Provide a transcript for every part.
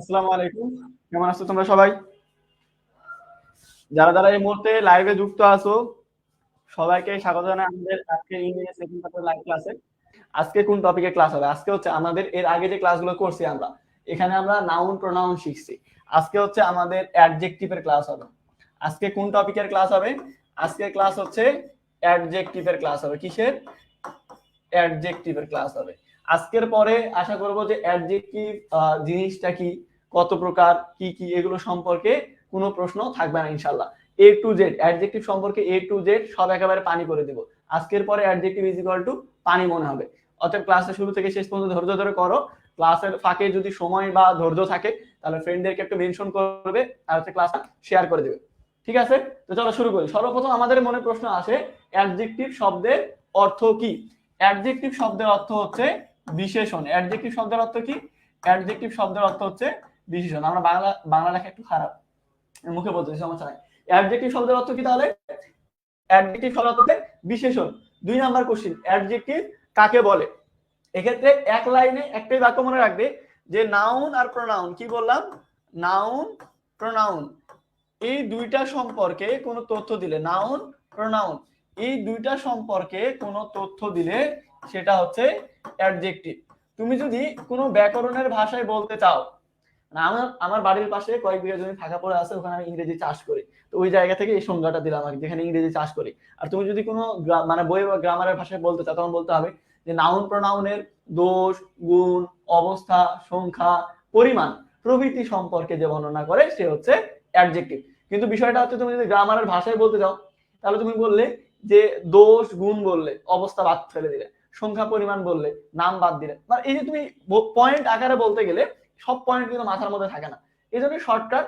আসসালামু আলাইকুম, কেমন আছো তোমরা সবাই? যারা যারা এই মুহূর্তে লাইভে যুক্ত আছো সবাইকে স্বাগত জানাই আমাদের আজকে ইংরেজি সেকেন্ড পেপার লাইভ ক্লাসে। আজকে কোন টপিকে ক্লাস হবে? আজকে হচ্ছে আমাদের এর আগে যে ক্লাসগুলো করছি আমরা, এখানে আমরা নাউন প্রোনাউন শিখছি। আজকে হচ্ছে আমাদের অ্যাডজেক্টিভের ক্লাস হবে। আজকে কোন টপিকের ক্লাস হবে? আজকে ক্লাস হচ্ছে অ্যাডজেক্টিভের ক্লাস হবে। কিসের? অ্যাডজেক্টিভের ক্লাস হবে। আজকের পরে আশা করব যে অ্যাডজেক্টিভ জিনিসটা কি, কত প্রকার, কি কি, এগুলো সম্পর্কে কোনো প্রশ্ন থাকবে না ইনশাআল্লাহ। এ টু জেড অ্যাডজেক্টিভ সম্পর্কে এ টু জেড সব একেবারে পানি করে দেব। আজকের পরে অ্যাডজেক্টিভ ইজ ইকুয়াল টু পানি মনে হবে। অতএব ক্লাসটা শুরু থেকে শেষ পর্যন্ত ধৈর্য ধরে করো। ক্লাসের ফাঁকে যদি সময় বা ধৈর্য থাকে তাহলে ফ্রেন্ডদেরকে একটু মেনশন করবে আর হচ্ছে ক্লাসটা শেয়ার করে দেবে। ঠিক আছে, তো চলো শুরু করি। সর্বপ্রথম আমাদের মনে প্রশ্ন আসে, অ্যাডজেক্টিভ শব্দের অর্থ কি? অ্যাডজেক্টিভ শব্দের অর্থ হচ্ছে বিশেষণ। অ্যাডজেক্টিভ শব্দের অর্থ কি? অ্যাডজেক্টিভ শব্দের অর্থ হচ্ছে বিশেষণ। আমরা বাংলা লেখা একটু খারাপ, মুখে বলতে সমস্যা নাই। অ্যাডজেক্টিভ শব্দের অর্থ কি তাহলে? অ্যাডজেক্টিভ শব্দের অর্থ হচ্ছে বিশেষণ। 2 নাম্বার কোশ্চেন, অ্যাডজেক্টিভ কাকে বলে? এক্ষেত্রে এক লাইনে একটাই বাক্য মনে রাখবে যে নাউন আর প্রোনাউন, কি বললাম? নাউন প্রোনাউন এই দুইটা সম্পর্কে কোনো তথ্য দিলে, নাউন প্রোনাউন এই দুইটা সম্পর্কে কোনো তথ্য দিলে সেটা হচ্ছে অ্যাডজেক্টিভ। তুমি যদি কোনো ব্যাকরণের ভাষায় বলতে চাও, আমার বাড়ির পাশে কয়েক বিঘা জমি ফাঁকা পড়ে আছে, ওখানে আমি ইংরেজি চাষ করি, তো ওই জায়গা থেকে এই সংজ্ঞাটা দিলাম আর যেখানে ইংরেজি চাষ করি। আর তুমি যদি কোনো মানে বই বা গ্রামারের ভাষায় বলতে চাও, তখন বলতে হবে যে নাউন প্রোনাউনের দোষ, গুণ, অবস্থা, সংখ্যা, পরিমাণ প্রভৃতি সম্পর্কে যে বর্ণনা করে সে হচ্ছে অ্যাডজেক্টিভ। কিন্তু বিষয়টা হচ্ছে তুমি যদি গ্রামারের ভাষায় বলতে চাও তাহলে তুমি বললে যে দোষ গুণ বললে, অবস্থা বাদ ফেলে দিলে, সংখ্যা পরিমাণ বললে, নাম বাদ দিলে, মানে এই যে তুমি পয়েন্ট আকারে বলতে গেলে সব পয়েন্ট কিন্তু মাথার মধ্যে থাকে না। এই জন্য শর্টকাট,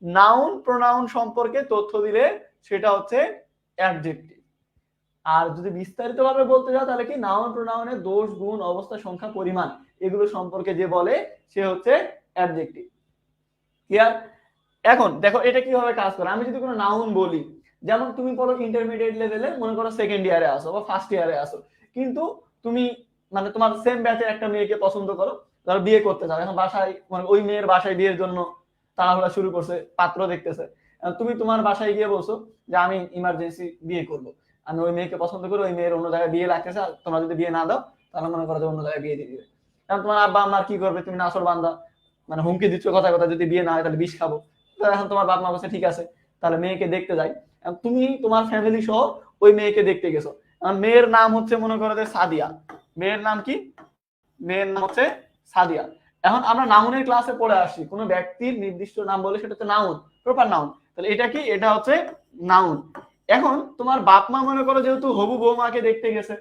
নাউন প্রোনাউন সম্পর্কে তথ্য দিলে সেটা হচ্ছে অ্যাডজেক্টিভ। আর যদি বিস্তারিত ভাবে বলতে যাও তাহলে কি, নাউন প্রোনাউনের দোষ গুণ অবস্থা সংখ্যা পরিমাণ এগুলো সম্পর্কে যে বলে সে হচ্ছে অ্যাডজেক্টিভ। ক্লিয়ার? এখন দেখো এটা কিভাবে কাজ করে। আমি যদি কোনো নাউন বলি, যেমন তুমি পড়ো ইন্টারমিডিয়েট লেভেলে, মনে করো সেকেন্ড ইয়ারে আসো বা ফার্স্ট ইয়ারে আসো, কিন্তু তুমি মানে তোমার সেম ব্যাচের একটা মেয়েকে পছন্দ করো, ধরো বিয়ে করতে চাও, এখন বাসায় মানে ওই মেয়ের বাসায় বিয়ের জন্য তাড়াহুড়া শুরু করছে, পাত্র দেখতেছে। তুমি তোমার বাসায় গিয়ে বলছো যে আমি ইমার্জেন্সি বিয়ে করব, আমি ওই মেয়েকে পছন্দ করি, ওই মেয়ের অন্য জায়গায় বিয়ে লাগতেছে, তোমরা যদি বিয়ে না দাও তাহলে মনে করো যে অন্য জায়গায় বিয়ে দিয়ে দিবে। কারণ তোমার আব্বা আম্মার কি করবে, তুমি নাসর বান্দা, মানে হুমকি দিচ্ছ কথা কথা, যদি বিয়ে না হয় তাহলে বিষ খাবো। এখন তোমার বাপ মা বলছে ঠিক আছে তাহলে মেয়েকে দেখতে যাই। তুমি তোমার ফ্যামিলি সহ ওই মেয়েকে দেখতে গেছো। মেয়ের নাম হচ্ছে মনে করো যে সাদিয়া। মেয়ের নাম কি? মেয়ের নাম হচ্ছে সাদিয়া। এখন আমরা নাউনের ক্লাসে পড়ে আসি, কোনো ব্যক্তির নির্দিষ্ট নাম বলে সেটা হচ্ছে নাউন, প্রপার নাউন। তাহলে এটা কি? এটা হচ্ছে নাউন। এখন তোমার বাপ মা মনে করো যেহেতু হবু বৌমাকে দেখতে গেছে,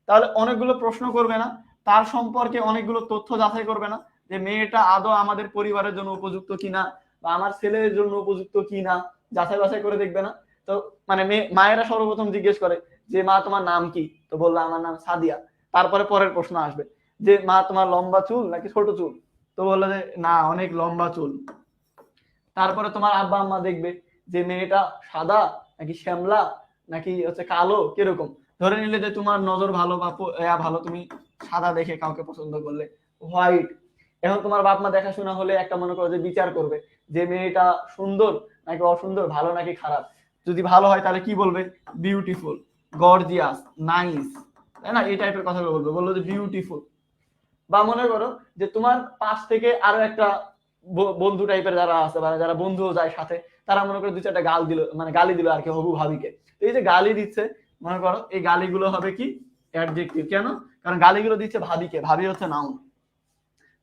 তাহলে অনেকগুলো প্রশ্ন করবে না, তার সম্পর্কে অনেকগুলো তথ্য যাচাই করবে না, যে মেয়েটা আদৌ আমাদের পরিবারের জন্য উপযুক্ত কিনা বা আমার ছেলের জন্য উপযুক্ত কিনা, যাচাই বাছাই করে দেখবে না। তো মানে মায়েরা সর্বপ্রথম জিজ্ঞেস করে যে মা তোমার নাম কি? তো বললো আমার নাম সাদিয়া। তারপরে পরের প্রশ্ন আসবে যে মা তোমার লম্বা চুল নাকি ছোট চুল? তো বললো যে না, অনেক লম্বা চুল। তারপরে তোমার আব্বা আম্মা দেখবে যে মেয়েটা সাদা নাকি শ্যামলা নাকি হচ্ছে কালো, কিরকম। ধরে নিলে যে তোমার নজর ভালো বা ভালো, তুমি সাদা দেখে কাউকে পছন্দ করলে, হোয়াইট। এখন তোমার বাপ মা দেখাশোনা হলে একটা মনে করো যে বিচার করবে যে মেয়েটা সুন্দর নাকি অসুন্দর, ভালো নাকি খারাপ। যদি ভালো হয় তাহলে কি বলবে? বিউটিফুল, গর্জিয়াস, নাইস, তাই না? এই টাইপের কথাগুলো বলবে, বললো যে বিউটিফুল। বা মনে করো যে তোমার পাশ থেকে আরো একটা বন্ধু টাইপের যারা আছে বা যারা বন্ধুও যায় সাথে, তারা মনে করো 2-4টা গাল দিল, মানে গালি দিল আর কি হবু ভাবিকে। তো এই যে গালি দিচ্ছে, মনে করো এই গালিগুলো হবে কি? অ্যাডজেক্টিভ। কেন? কারণ গালিগুলো দিচ্ছে ভাবিকে, ভাবি হচ্ছে নাউন।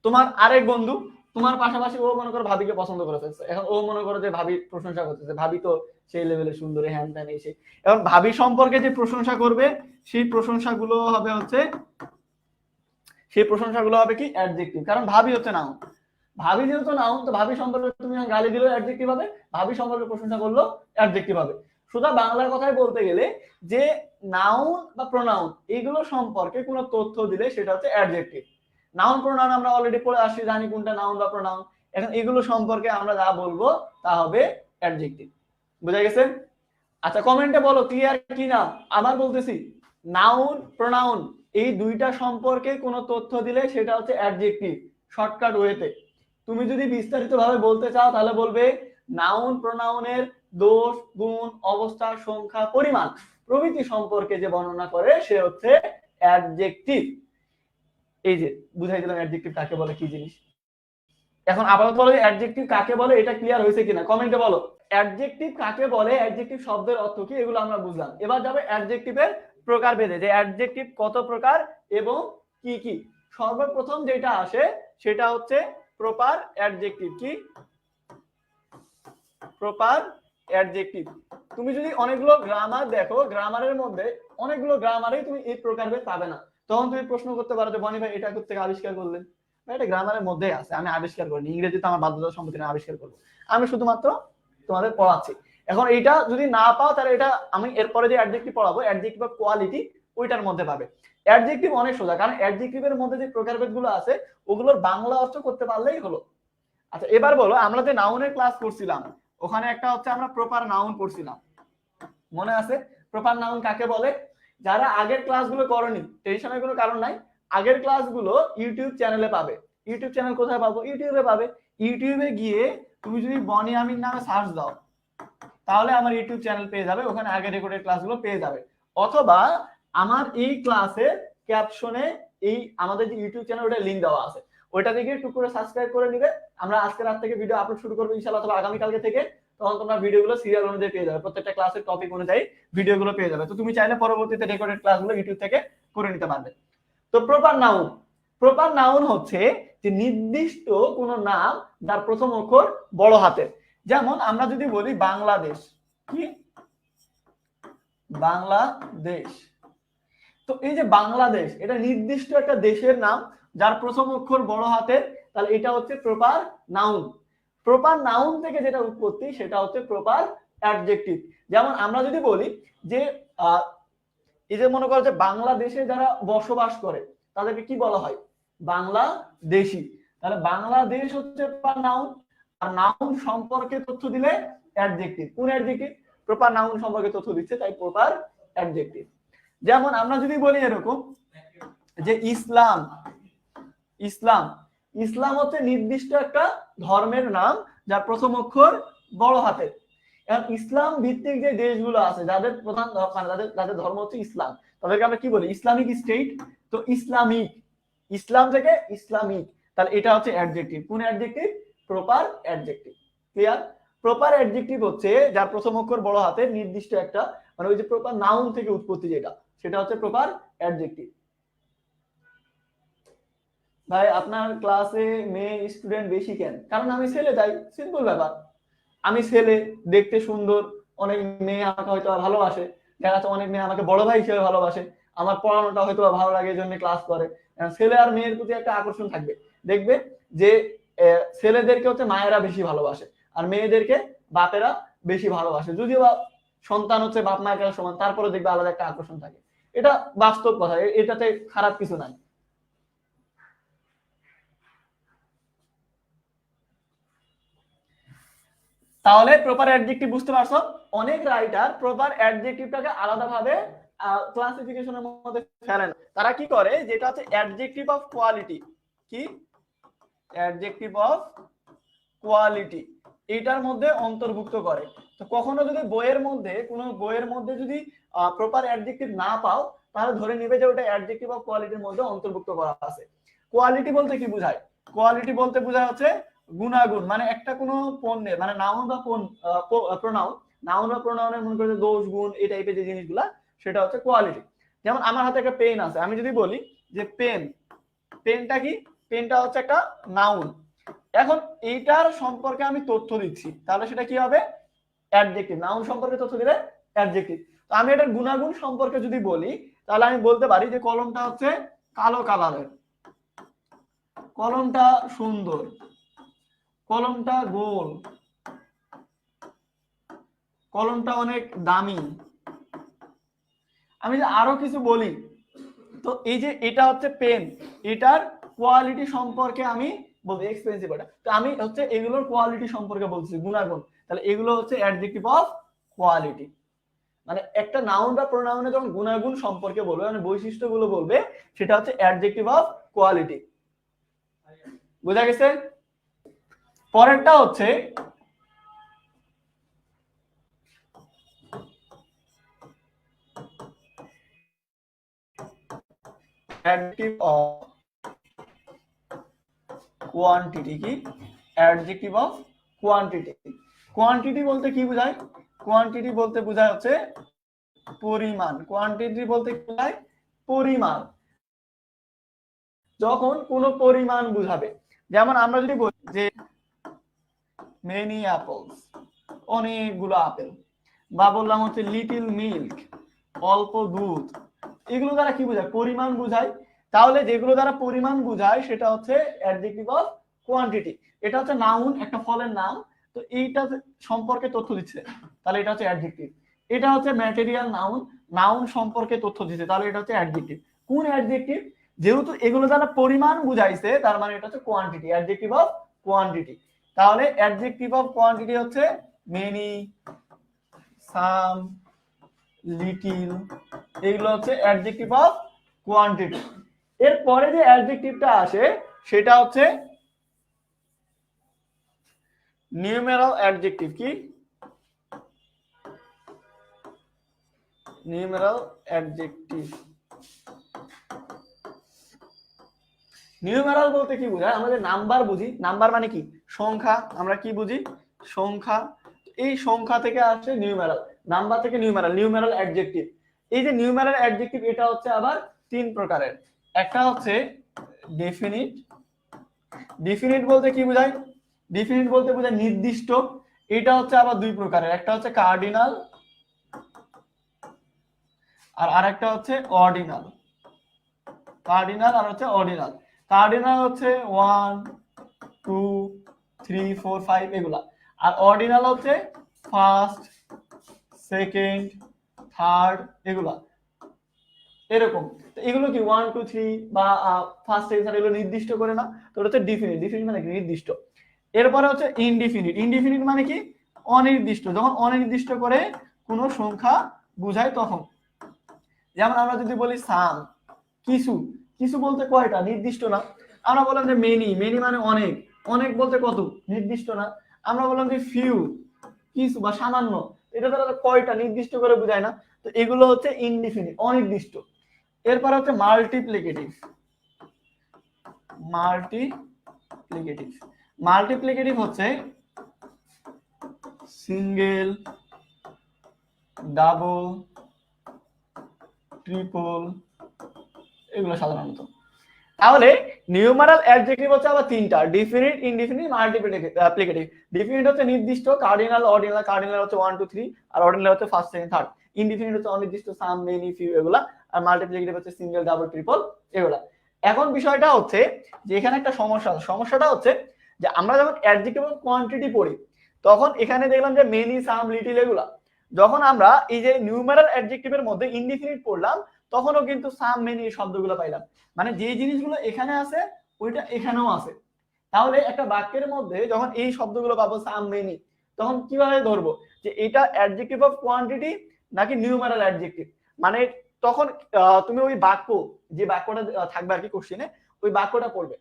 তোমার আরেক বন্ধু তোমার পাশাপাশি, ও মনে করো ভাবিকে পছন্দ করে ফেলছে, এখন ও মনে করো যে ভাবির প্রশংসা করতেছে, ভাবি তো সেই লেভেলে সুন্দরী, হ্যান ত্যান এসে। এখন ভাবি সম্পর্কে যে প্রশংসা করবে সেই প্রশংসাগুলো হবে হচ্ছে, সেই প্রশংসাগুলো হবে কি? অ্যাডজেক্টিভ। কারণ ভাবি হচ্ছে নাউন, ভাবি যেহেতু নাউন, তো ভাবি সম্পর্কে তুমি গালি দিলেও অ্যাডজেক্টিভ হবে, ভাবি সম্পর্কে প্রশংসা করলো অ্যাডজেক্টিভ হবে। সুতরাং বাংলার কথায় বলতে গেলে যে নাউন বা প্রোনাউন এইগুলো সম্পর্কে কোনো তথ্য দিলে সেটা হচ্ছে অ্যাডজেক্টিভ। নাউন প্রোনাউন আমরা অলরেডি পড়ে আসছি, জানি কোনটা নাউন বা প্রোনাউন। এখন এগুলো সম্পর্কে আমরা যা বলবো তা হবে অ্যাডজেক্টিভ। বুঝা গেছে? আচ্ছা, কমেন্টে বলো ক্লিয়ার কি না। আবার বলতেছি, নাউন প্রোনাউন এই দুইটা সম্পর্কে কোনো তথ্য দিলে সেটা হচ্ছে অ্যাডজেক্টিভ, শর্টকাট ওয়েতে। তুমি যদি বিস্তারিত ভাবে বলতে চাও তাহলে বলবে নাউন প্রোনাউনের দোষ, গুণ, অবস্থা, সংখ্যা, পরিমাণ প্রভৃতি সম্পর্কে যে বর্ণনা করে সে হচ্ছে অ্যাডজেক্টিভ। এই যে বুঝাই দিলাম অ্যাডজেক্টিভ কাকে বলে, কি জিনিস। এখন আপাতত বলো অ্যাডজেক্টিভ কাকে বলে, এটা ক্লিয়ার হয়েছে কিনা কমেন্টে বলো। অ্যাডজেক্টিভ কাকে বলে, অ্যাডজেক্টিভ শব্দের অর্থ কি, এগুলো আমরা বুঝলাম। এবার যাবে অ্যাডজেক্টিভের প্রকারভেদে, যে অ্যাডজেক্টিভ কত প্রকার এবং কি কি। সর্বপ্রথম যেটা আসে সেটা হচ্ছে প্রপার অ্যাডজেক্টিভ। কি প্রপার অ্যাডজেক্টিভ। তুমি যদি অনেকগুলো গ্রামার দেখো, গ্রামারের মধ্যে অনেকগুলো গ্রামারেই তুমি এই প্রকারভেদ পাবে না। তখন তুমি প্রশ্ন করতে পারো যে বনি ভাই এটা কোথা থেকে আবিষ্কার করলেন? এটা গ্রামারের মধ্যেই আছে, আমি আবিষ্কার করিনি। ইংরেজিতে আমার বাধ্যতা সম্পত্তি না আবিষ্কার করবো, আমি শুধুমাত্র তোমাদের পড়াচ্ছি। এখন এইটা যদি না পাও তাহলে এটা আমি এরপরে যে অ্যাডজেক্টিভ পড়াবো, অ্যাডজেক্টিভ অফ কোয়ালিটি, ওইটার মধ্যে পাবে। অ্যাডজেক্টিভ অনেক সোজা, কারণ অ্যাডজেক্টিভের মধ্যে যে প্রকারভেদ গুলো আছে ওগুলোর বাংলা অর্থ করতে পারলেই হলো। আচ্ছা এবার বলো, আমরা যে নাউনের ক্লাস করছিলাম ওখানে একটা হচ্ছে আমরা প্রপার নাউন পড়ছিলাম, মনে আছে? প্রপার নাউন কাকে বলে? যারা আগের ক্লাসগুলো করনি টেনশনের কোনো কারণ নাই, আগের ক্লাসগুলো ইউটিউব চ্যানেলে পাবে। ইউটিউব চ্যানেল কোথায় পাবো? ইউটিউবে পাবে। ইউটিউবে গিয়ে তুমি যদি বনি আমিন নামে সার্চ দাও তাহলে আমার ইউটিউব চ্যানেল পেয়ে যাবে, ওখানে আগে রেকর্ডেড ক্লাসগুলো পেয়ে যাবে। অথবা আমার এই ক্লাসের ক্যাপশনে এই আমাদের যে ইউটিউব চ্যানেল ওটা লিংক দেওয়া আছে, ওইটা থেকে টুক করে সাবস্ক্রাইব করে নিবে। আমরা আজকে রাত থেকে ভিডিও আপলোড শুরু করবো ইনশাআল্লাহ, অথবা আগামী কালকে থেকে। তখন তোমরা ভিডিওগুলো সিরিয়াল অনুযায়ী পেয়ে যাবে, প্রত্যেকটা ক্লাসের টপিক অনুযায়ী ভিডিওগুলো পেয়ে যাবে। তো তুমি চাইলে পরবর্তীতে রেকর্ডেড ক্লাসগুলো ইউটিউব থেকে করে নিতে পারবে। তো প্রপার নাউন, প্রপার নাউন হচ্ছে যে নির্দিষ্ট কোনো নাম যার প্রথম অক্ষর বড় হাতের। যেমন আমরা যদি বলি বাংলাদেশ, কি বাংলাদেশ, তো এই যে বাংলাদেশ এটা নির্দিষ্ট একটা দেশের নাম যার প্রথম অক্ষর বড় হাতের, তাহলে এটা হচ্ছে প্রপার নাউন। প্রপার নাউন থেকে যেটা উৎপত্তি সেটা হচ্ছে প্রপার অ্যাডজেক্টিভ। যেমন আমরা যদি বলি যে এই যে মনে করো যে বাংলাদেশে যারা বসবাস করে তাদেরকে কি বলা হয়? বাংলাদেশী। তাহলে বাংলাদেশ হচ্ছে প্রপার নাউন, আর নাউন সম্পর্কে তথ্য দিলে অ্যাডজেক্টিভ। কোন অ্যাডজেক্টিভ? প্রপার নাউন সম্পর্কে তথ্য দিচ্ছে, তাই প্রপার অ্যাডজেক্টিভ। যেমন আমরা যদি বলি এরকম যে ইসলাম, ইসলাম, ইসলাম হচ্ছে নির্দিষ্ট একটা ধর্মের নাম যার প্রথম অক্ষর বড় হাতের। এখন ইসলাম ভিত্তিক যে দেশগুলো আছে যাদের প্রধান মানে যাদের ধর্ম হচ্ছে ইসলাম, তাদেরকে আমরা কি বলি? Islamic state. তো ইসলামিক, ইসলাম থেকে ইসলামিক, তাহলে এটা হচ্ছে অ্যাডজেক্টিভ। কোন adjective? Proper adjective. Clear? Proper adjective হচ্ছে যার প্রথম অক্ষর বড় হাতের, নির্দিষ্ট একটা মানে ওই যে প্রপার নাউন থেকে উৎপত্তি যেটা, সেটা হচ্ছে প্রপার অ্যাডজেক্টিভ। ভাই আপনার ক্লাসে মেয়ে স্টুডেন্ট বেশি কেন? কারণ আমি ছেলে, তাই সিম্পল ব্যাপার। আমি ছেলে, দেখতে সুন্দর, অনেক মেয়ে আমাকে হয়তো ভালোবাসে, দেখা যাচ্ছে অনেক মেয়ে আমাকে বড় ভাই হিসেবে ভালোবাসে, আমার পড়ানোটা হয়তো ভালো লাগে এই জন্য ক্লাস করে। ছেলে আর মেয়ের প্রতি একটা আকর্ষণ থাকবে। দেখবে যে ছেলেদেরকে হচ্ছে মায়েরা বেশি ভালোবাসে আর মেয়েদেরকে বাপেরা বেশি ভালোবাসে, যদিও বা সন্তান হচ্ছে বাপ মায়ের সমান, তারপরে দেখবে আলাদা একটা আকর্ষণ থাকে। এটা বাস্তব কথা, এটাতে খারাপ কিছু নাই। তাহলে প্রপার অ্যাডজেক্টিভ বুঝতে পারছো? অনেক রাইটার প্রপার অ্যাডজেক্টিভটাকে আলাদাভাবে ক্লাসিফিকেশনের মধ্যে ফেলে না। তারা কি করে, যেটা হচ্ছে অ্যাডজেক্টিভ অফ কোয়ালিটি, কি অ্যাডজেক্টিভ অফ কোয়ালিটি, এটার মধ্যে অন্তর্ভুক্ত করে। তো কখনো যদি বইয়ের মধ্যে কোনো বইয়ের মধ্যে যদি প্রপার অ্যাডজেক্টিভ না পাও তাহলে ধরে নিবে যে ওটা অ্যাডজেক্টিভ অফ কোয়ালিটির মধ্যে অন্তর্ভুক্ত করা আছে। কোয়ালিটি বলতে কি বোঝায়? কোয়ালিটি বলতে বোঝায় হচ্ছে গুণাগুণ, মানে একটা কোনো পণ্যের মানে নাউন বা প্রোনাউন, নাউন বা প্রোনাউনের মনে করে দোষ গুণ এই টাইপের যে জিনিসগুলা, সেটা হচ্ছে কোয়ালিটি। যেমন আমার হাতে একটা পেন আছে, আমি যদি বলি যে পেন, পেনটা কি? পেনটা হচ্ছে একটা নাউন। এখন এইটার সম্পর্কে আমি তথ্য দিচ্ছি, তাহলে সেটা কি হবে? অ্যাডজেক্টিভ। নাউন সম্পর্কে তথ্য দিলে অ্যাডজেক্টিভ। তো আমি এটার গুণাগুণ সম্পর্কে যদি বলি তাহলে আমি বলতে পারি যে কলমটা হচ্ছে কালো কালারের, কলমটা সুন্দর, কলমটা গোল, কলমটা অনেক দামি। আমি যে আরো কিছু বলি, তো এই যে এটা হচ্ছে পেন, এটার কোয়ালিটি সম্পর্কে আমি বলছি, এক্সপেন্সিভ এটা, তো আমি হচ্ছে এগুলোর কোয়ালিটি সম্পর্কে বলছি, গুণাগুণ। তাহলে এগুলো হচ্ছে অ্যাডজেক্টিভ অফ কোয়ালিটি। মানে একটা নাউন বা প্রোনাউনে যখন গুণাগুণ সম্পর্কে বলবে, মানে বৈশিষ্ট্যগুলো বলবে, সেটা হচ্ছে অ্যাডজেক্টিভ অফ কোয়ালিটি। বোঝা গেছে? পরেরটা হচ্ছে অ্যাডজেক্টিভ অফ কোয়ান্টিটি। কি অ্যাডজেক্টিভ অফ কোয়ান্টিটি? কোয়ান্টিটি বলতে কি বোঝায়? কোয়ান্টিটি বলতে বোঝায় হচ্ছে পরিমাণ। কোয়ান্টিটি বলতে কি বোঝায়? পরিমাণ। যখন কোনো পরিমাণ বুঝাবে, যেমন আমরা যদি বলি যে মেনি অ্যাপলস, অনেকগুলো আপেল, বা বললাম হচ্ছে লিটল মিল্ক, অল্প দুধ, এগুলো দ্বারা কি বোঝায়? পরিমাণ বুঝায়। তাহলে যেগুলো দ্বারা পরিমাণ বুঝায় সেটা হচ্ছে অ্যাডজেক্টিভ অফ কোয়ান্টিটি। এটা হচ্ছে নাউন, একটা ফলের নাম, তো এইটা সম্পর্কে তথ্য দিচ্ছে, তাহলে এটা হচ্ছে অ্যাডজেক্টিভ। এটা হচ্ছে ম্যাটেরিয়াল নাউন, নাউন সম্পর্কে তথ্য দিচ্ছে, তাহলে এটা হচ্ছে অ্যাডজেক্টিভ। কোন অ্যাডজেক্টিভ? যেহেতু এগুলো দ্বারা পরিমাণ বুঝাইছে, তার মানে এটা হচ্ছে কোয়ান্টিটি, অ্যাডজেক্টিভ অফ কোয়ান্টিটি। তাহলে অ্যাডজেক্টিভ অফ কোয়ান্টিটি হচ্ছে মেনি, সাম, লিটিল, এগুলো হচ্ছে অ্যাডজেক্টিভ অফ কোয়ান্টিটি। এরপরে যে অ্যাডজেক্টিভটা আসে সেটা হচ্ছে নিউমেরাল অ্যাডজেক্টিভ। কি নিউমেরাল অ্যাডজেক্টিভ? নিউমেরাল বলতে কি বোঝায়? আমরা যে নাম্বার বুঝি, নাম্বার মানে কি? সংখ্যা। আমরা কি বুঝি? সংখ্যা। এই সংখ্যা থেকে আসে নিউমেরাল, নাম্বার থেকে নিউমেরাল, নিউমেরাল অ্যাডজেক্টিভ। এই যে নিউমেরাল অ্যাডজেক্টিভ, এটা হচ্ছে আবার তিন প্রকারের। একটা হচ্ছে ডেফিনিট। ডেফিনিট বলতে কি বোঝায়? ডেফিনিট বলতে বোঝায় নির্দিষ্ট। এটা হচ্ছে আবার দুই প্রকারের, একটা হচ্ছে কার্ডিনাল আর আরেকটা হচ্ছে অর্ডিনাল। কার্ডিনাল আর হচ্ছে অর্ডিনাল। কার্ডিনাল হচ্ছে 1 2 3 4 5 এগুলা, আর অর্ডিনাল হচ্ছে ফার্স্ট, সেকেন্ড, থার্ড এগুলা, এরকম। তো এগুলো কি 1 2 3 বা ফার্স্ট, সেকেন্ড, থার্ড এগুলো নির্দিষ্ট করে না, তো এটা হচ্ছে ডিফিনিট। ডিফিনিট মানে কি? নির্দিষ্ট। এরপরে হচ্ছে ইনডিফিনিট। ইনডিফিনিট মানে কি? অনির্দিষ্ট। যখন অনির্দিষ্ট করে কোনো সংখ্যা বুঝায় তখন। যেমন আমরা যদি বলি সাম, কিছু, কিছু বলতে কয়টা? নির্দিষ্ট না। আমরা বললাম যে মেনি, মেনি মানে অনেক, অনেক বলতে কত? নির্দিষ্ট না। আমরা বললাম যে ফিউ, কিছু বা সামান্য, এটা দ্বারা কয়টা? নির্দিষ্ট করে বোঝায় না। তো এগুলো হচ্ছে ইনডিফিনিট, অনির্দিষ্ট। এরপর হচ্ছে মাল্টিপ্লিকেটিভ। মাল্টিপ্লিকেটিভ, মাল্টিপ্লিকেটিভ হচ্ছে সিঙ্গেল, ডাবল, ট্রিপল, এগুলো সাধারণত। তাহলে নিউমারাল অ্যাডজেক্টিভ হচ্ছে আবার তিনটা: ডিফিনিট, ইনডিফিনিট, মাল্টিপ্লিকেটিভ। ডিফিনিট হচ্ছে নির্দিষ্ট, কার্ডিনাল, অর্ডিনাল। কার্ডিনাল হচ্ছে 1 2 3 আর অর্ডিনাল হচ্ছে ফার্স্ট, সেকেন্ড, থার্ড। ইনডিফিনিট হচ্ছে অনির্দিষ্ট, সাম, মেনি, ফিউ এগুলা। আর মাল্টিপ্লিকেটিভ হচ্ছে সিঙ্গেল, ডাবল, ট্রিপল এগুলা। এখন বিষয়টা হচ্ছে যে এখানে একটা সমস্যা। সমস্যাটা হচ্ছে যে আমরা যখন অ্যাডজেক্টিভ এবং কোয়ান্টিটি পড়ি, তখন এখানে দেখলাম যে মেনি, সাম, লিটিল এগুলা। যখন আমরা এই যে নিউমারাল অ্যাডজেক্টিভের মধ্যে ইনডিফিনিট পড়লাম, তখনও কিন্তু সাম, মেনি শব্দগুলো পাইলাম। মানে যে জিনিসগুলো এখানে আছে ওইটা এখানেও আছে। তাহলে একটা বাক্যের মধ্যে যখন এই শব্দগুলো পাবো সাম, মেনি, তখন কিভাবে ধরবো যে এটা অ্যাডজেক্টিভ অফ কোয়ান্টিটি নাকি নিউমারাল অ্যাডজেক্টিভ? মানে তখন তুমি ওই বাক্য, যে বাক্যটা থাকবে আর কি কোশ্চেনে, ওই বাক্যটা পড়বে।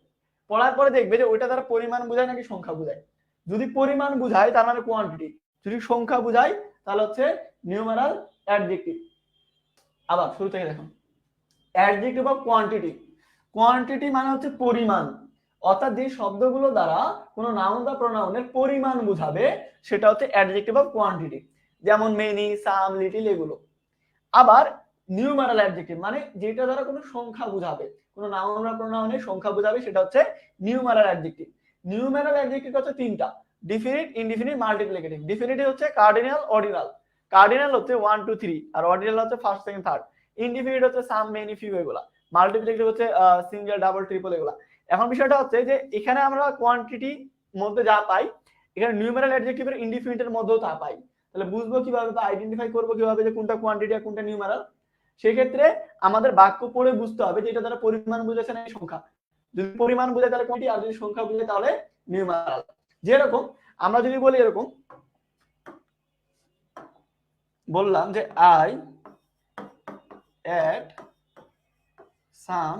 পড়ার পরে দেখবে যে ওইটা দ্বারা পরিমাণ বোঝায় নাকি সংখ্যা বোঝায়। যদি পরিমাণ বোঝায় তার মানে কোয়ান্টিটি, যদি সংখ্যা বোঝায় তাহলে হচ্ছে নিউমারাল অ্যাডজেক্টিভ। আবার শুরু থেকে দেখুন, অ্যাডজেক্টিভ অফ কোয়ান্টিটি। কোয়ান্টিটি মানে হচ্ছে পরিমাণ, অর্থাৎ যে শব্দগুলো দ্বারা কোনো নাউন বা প্রোনাউনের পরিমাণ বোঝাবে সেটা হচ্ছে অ্যাডজেক্টিভ অফ কোয়ান্টিটি। যেমন মেনি, সাম, লিটিল এগুলো। আবার নিউমারাল অ্যাডজেক্টিভ মানে যেটা দ্বারা কোনো সংখ্যা বোঝাবে, কোনো নাউন বা প্রোনাউনের সংখ্যা বোঝাবে, সেটা হচ্ছে নিউমারাল অ্যাডজেক্টিভ। নিউমারাল অ্যাডজেক্টিভ হচ্ছে তিনটা: ডিফিনিট, ইনডিফিনিট, মাল্টিপ্লিকেটিভ। ডিফিনিট হচ্ছে কার্ডিনাল, অর্ডিনাল। কার্ডিনাল হচ্ছে 1 2 3 আর অর্ডিনাল হচ্ছে ফার্স্ট, সেকেন্ড, থার্ড। ইনডিফিনিট হচ্ছে সাম, মেনি, ফিউ এগুলা। মাল্টিপ্লিকেটিভ হচ্ছে সিঙ্গেল, ডাবল, ট্রিপল এগুলা। এখন বিষয়টা হচ্ছে যে এখানে আমরা কোয়ান্টিটি মধ্যে যা পাই, এখানে নিউমারাল অ্যাডজেক্টিভের ইনডিফিনিটের মধ্যেও তা পাই। তাহলে বুঝবো কিভাবে বা আইডেন্টিফাই করবো কিভাবে যে কোনটা কোয়ান্টিটি আর কোনটা নিউমারাল? সেক্ষেত্রে আমাদের বাক্য পড়ে বুঝতে হবে যে এটা দ্বারা পরিমাণ বুঝাচ্ছে না সংখ্যা। যদি পরিমাণ বোঝায় তাহলে কোয়ান্টিটি, আর যদি সংখ্যা বোঝায় তাহলে নিউমারাল। যেরকম আমরা যদি বলি এরকম, বললাম যে আই এট সাম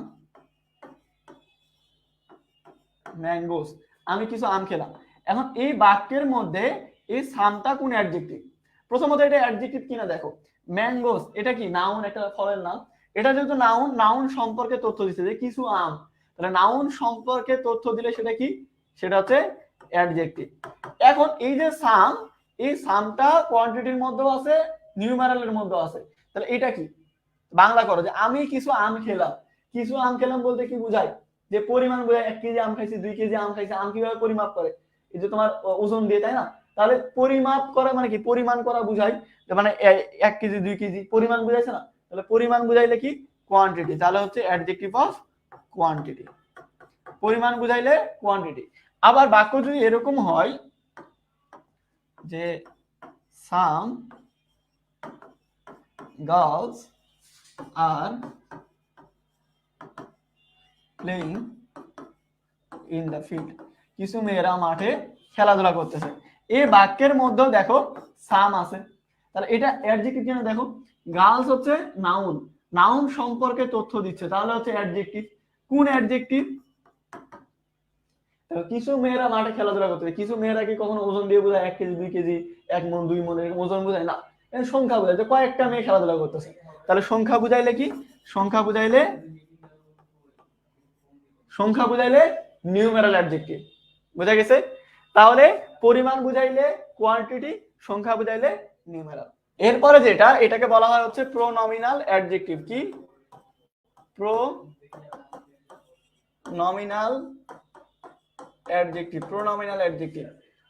ম্যাঙ্গোস, আমি কিছু আম খেলাম। এখন এই বাক্যের মধ্যে এই সামটা কোন অ্যাডজেক্টিভ? প্রথমত এটা অ্যাডজেক্টিভ কিনা দেখো। ম্যাঙ্গোস এটা কি নাউন, একটা ফলের নাম। এটা যেহেতু নাউন, নাউন সম্পর্কে তথ্য দিচ্ছে যে কিছু আম, তাহলে নাউন সম্পর্কে তথ্য দিলে সেটা কি? সেটা হচ্ছে অ্যাডজেক্টিভ। এখন এই যে সাম, এই সামটা কোয়ান্টিটির মধ্যেও আছে, নিউমারালের মধ্যেও আছে। তাহলে এটা কি? বাংলা করো যে আমি কিছু আম খেলাম। কিছু আম খেলাম বলতে কি বোঝায়? যে পরিমাণ বোঝায়। 1 কেজি আম খাইছি, 2 কেজি আম খাইছি। আম কিভাবে পরিমাপ করে? এই যে তোমার ওজন দিয়ে, তাই না? তাহলে পরিমাপ করা মানে কি? পরিমাণ করা বুঝায়। মানে 1 কেজি 2 কেজি পরিমাণ বুঝাইছে না? তাহলে পরিমাণ বুঝাইলে কি? কোয়ান্টিটি। তাহলে হচ্ছে অ্যাডজেক্টিভ অফ কোয়ান্টিটি। পরিমাণ বুঝাইলে কোয়ান্টিটি। আবার বাক্য যদি এরকম হয় যে সাম girls are playing in the field, কিছু মেয়েরা মাঠে খেলাধুলা করতেছে। এই বাক্যের মধ্যেও দেখো সাম আছে। তাহলে এটা অ্যাডজেক্টিভ কেন? দেখো গার্লস হচ্ছে নাউন, নাউন সম্পর্কে তথ্য দিচ্ছে, তাহলে হচ্ছে অ্যাডজেক্টিভ। কোন অ্যাডজেক্টিভ? কিছু মেয়েরা মাঠে খেলাধুলা করতেছে। কিছু মেয়েরা কি কখনো ওজন দিয়ে বোঝায়? 1 কেজি 2 কেজি 1 মণ 2 মণ এরকম ওজন বোঝায় না। সংখ্যা বোঝায় যে কয়েকটা মেয়ে খেলাধুলা করতেছে। তাহলে সংখ্যা বুঝাইলে কি? সংখ্যা বুঝাইলে নিউমেরাল অ্যাডজেক্টিভ। বুঝা গেছে? তাহলে পরিমাণ বুঝাইলে কোয়ান্টিটি, সংখ্যা বুঝাইলে নিউমেরাল। এরপরে যেটা, এটাকে বলা হয় হচ্ছে প্রোনমিনাল অ্যাডজেক্টিভ। কি? প্রোনমিনাল অ্যাডজেক্টিভ। প্রোনমিনাল অ্যাডজেক্টিভ।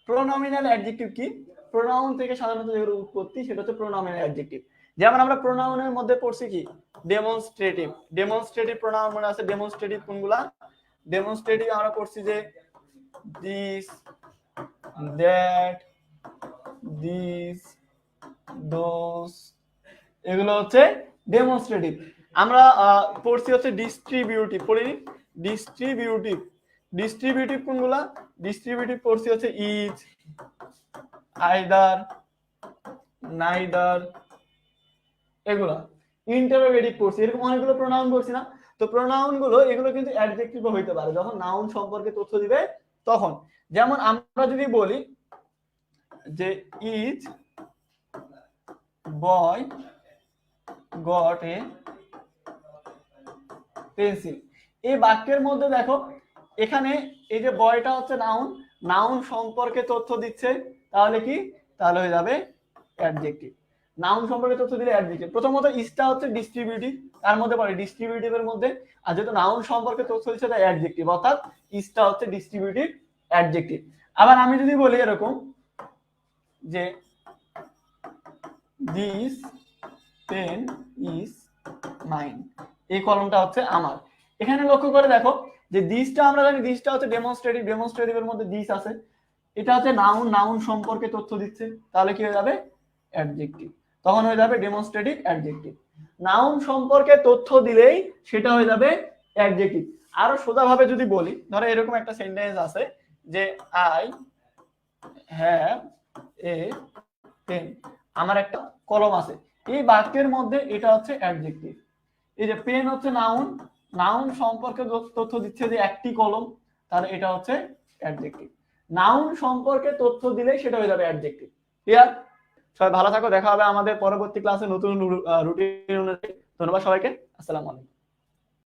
প্রোনমিনাল অ্যাডজেক্টিভ কি? প্রোনাউন থেকে সাধারণত যেগুলো উৎপত্তি সেটা হচ্ছে প্রোনমিনাল অ্যাডজেক্টিভ। যেমন আমরা প্রোনাউনের মধ্যে পড়ছি কি? ডেমনস্ট্রেটিভ। ডেমনস্ট্রেটিভ প্রোনাউন মনে আছে? ডেমনস্ট্রেটিভ কোনগুলা? ডেমনস্ট্রেটিভ আমরা পড়ছি যে দিস, দ্যাট, দিস, দোস, এগুলো হচ্ছে ডেমনস্ট্রেটিভ। আমরা পড়ছি হচ্ছে ডিস্ট্রিবিউটিভ। পড়িনি? ডিস্ট্রিবিউটিভ। ডিস্ট্রিবিউটিভ কোনগুলা? ডিস্ট্রিবিউটিভ পড়ছি হচ্ছে ইজ, আইদার, নাইদার, এগুলা। ইন্টারোগেটিভ পড়ছি। এরকম অনেকগুলো প্রোনাউন পড়ছি না? তো প্রোনাউন গুলো এগুলো কিন্তু অ্যাডজেক্টিভ হইতে পারে যখন নাউন সম্পর্কে তথ্য দিবে তখন। যেমন আমরা যদি বলি যে is boy got a pencil, এই বাক্যের মধ্যে দেখো এখানে এই যে বয়টা হচ্ছে নাউন, নাউন সম্পর্কে তথ্য দিচ্ছে, তাহলে কি? তাহলে হয়ে যাবে অ্যাডজেক্টিভ। নাউন সম্পর্কে তথ্য দিলে অ্যাডজেক্টিভ। প্রথমত ইজটা হচ্ছে ডিস্ট্রিবিউটিভ, তার মধ্যে পড়ে ডিস্ট্রিবিউটিভের মধ্যে। আর যেহেতু নাউন সম্পর্কে তথ্য দিচ্ছে তাই অ্যাডজেক্টিভ, অর্থাৎ ইজটা হচ্ছে ডিস্ট্রিবিউটিভ অ্যাডজেক্টিভ। আবার আমি যদি বলি এরকম যে দিস পেন ইজ মাইন, এই কলমটা হচ্ছে আমার। এখানে লক্ষ্য করে দেখো যে দিসটা আমরা জানি দিসটা হচ্ছে ডেমনস্ট্রেটিভ, ডেমনস্ট্রেটিভের মধ্যে দিস আছে। এটা হচ্ছে নাউন, নাউন সম্পর্কে তথ্য দিচ্ছে, তাহলে কি হয়ে যাবে? অ্যাডজেক্টিভ। তখন হয়ে যাবে ডেমনস্ট্রেটিভ অ্যাডজেক্টিভ। নাউন সম্পর্কে তথ্য দিলেই সেটা হয়ে যাবে অ্যাডজেক্টিভ। আরো সোজাভাবে যদি বলি, ধরো এরকম একটা সেন্টেন্স আছে যে আই হ্যাভ এ পেন, আমার একটা কলম আছে। এই বাক্যের মধ্যে এটা হচ্ছে অ্যাডজেক্টিভ। এই যে পেন হচ্ছে নাউন, নাউন সম্পর্কে তথ্য দিচ্ছে যে একটি কলম, তাহলে এটা হচ্ছে অ্যাডজেক্টিভ। নাউন সম্পর্কে তথ্য দিলে সেটা হয়ে যাবে অ্যাডজেক্টিভ। ক্লিয়ার? সবাই ভালো থাকো, দেখা হবে আমাদের পরবর্তী ক্লাসে নতুন রুটিন অনুযায়ী। ধন্যবাদ সবাইকে, আসসালামু আলাইকুম।